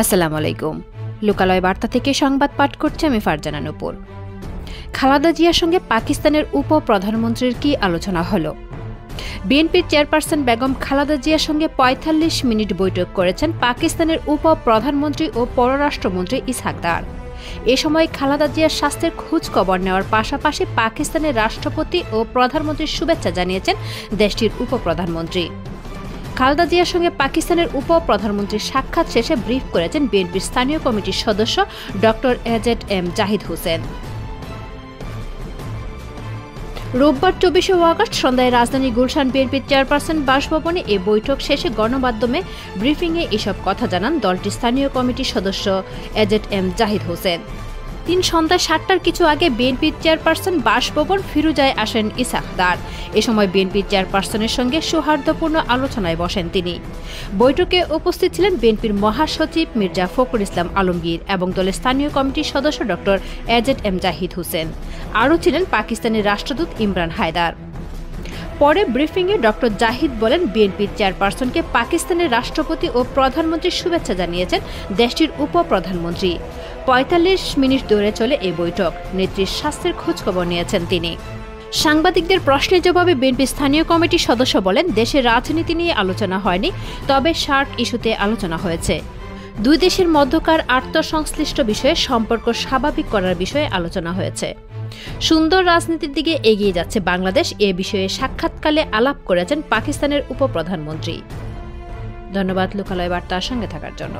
আসসালামু আলাইকুম। লোকালয় বার্তা থেকে সংবাদ পাঠ করছে আমি ফারজানা নূপুর। খালেদা জিয়ার সঙ্গে পাকিস্তানের উপপ্রধানমন্ত্রীর কি আলোচনা হলো? বিএনপির চেয়ারপারসন বেগম খালেদা জিয়ার সঙ্গে ৪৫ মিনিট বৈঠক করেছেন পাকিস্তানের উপপ্রধানমন্ত্রী ও পররাষ্ট্রমন্ত্রী ইসহাক দার। এ সময় খালেদা জিয়ার স্বাস্থ্যের খোঁজ খবর নেওয়ার পাশাপাশি পাকিস্তানের রাষ্ট্রপতি ও প্রধানমন্ত্রীর শুভেচ্ছা জানিয়েছেন দেশটির উপপ্রধানমন্ত্রী। খালেদা জিয়ার সঙ্গে পাকিস্তানের উপপ্রধানমন্ত্রীর সাক্ষাৎ শেষে ব্রিফ করেছেন বিএনপির স্থানীয় কমিটির সদস্য ডক্টর এজেড-এম জাহিদ হোসেন। রোববার ২৪শে আগস্ট সন্ধ্যায় রাজধানী গুলশান বিএনপির চেয়ারপারসন বাসভবনে এ বৈঠক শেষে গণমাধ্যমে ব্রিফিংয়ে এসব কথা জানান দলটির স্থানীয় কমিটির সদস্য এজেড-এম জাহিদ হোসেন। সন্ধ্যা ৭টার কিছু আগে বিএনপির চেয়ারপারসন বাসভবন ফিরুজায় আসেন ইসহাক দার। এ সময় বিএনপির চেয়ারপারসনের সঙ্গে সৌহার্দ্যপূর্ণ আলোচনায় বসেন তিনি। বৈঠকে উপস্থিত ছিলেন বিএনপির মহাসচিব মির্জা ফখরুল ইসলাম আলমগীর এবং দলের স্থানীয় কমিটির সদস্য ডক্টর এজেড-এম জাহিদ হোসেন। আরও ছিলেন পাকিস্তানের রাষ্ট্রদূত ইমরান হায়দার। পরে ব্রিফিংয়ে ডক্টর জাহিদ বলেন, বিএনপির চেয়ারপারসনকে পাকিস্তানের রাষ্ট্রপতি ও প্রধানমন্ত্রীর শুভেচ্ছা জানিয়েছেন দেশটির উপপ্রধানমন্ত্রী। ৪৫ মিনিট ধরে চলে এই বৈঠক। নেত্রীর স্বাস্থ্যের খোঁজখবর নিয়েছেন তিনি। সাংবাদিকদের প্রশ্নের জবাবে বিএনপির স্থানীয় কমিটির সদস্য বলেন, দেশের রাজনীতি নিয়ে আলোচনা হয়নি, তবে সার্ক ইস্যুতে আলোচনা হয়েছে। দুই দেশের মধ্যকার আন্তঃসংশ্লিষ্ট বিষয়ে সম্পর্ক স্বাভাবিক করার বিষয়ে আলোচনা হয়েছে। সুন্দর রাজনীতির দিকে এগিয়ে যাচ্ছে বাংলাদেশ, এ বিষয়ে সাক্ষাৎকালে আলাপ করেছেন পাকিস্তানের উপপ্রধানমন্ত্রী। ধন্যবাদ লোকালয় বার্তার সঙ্গে থাকার জন্য।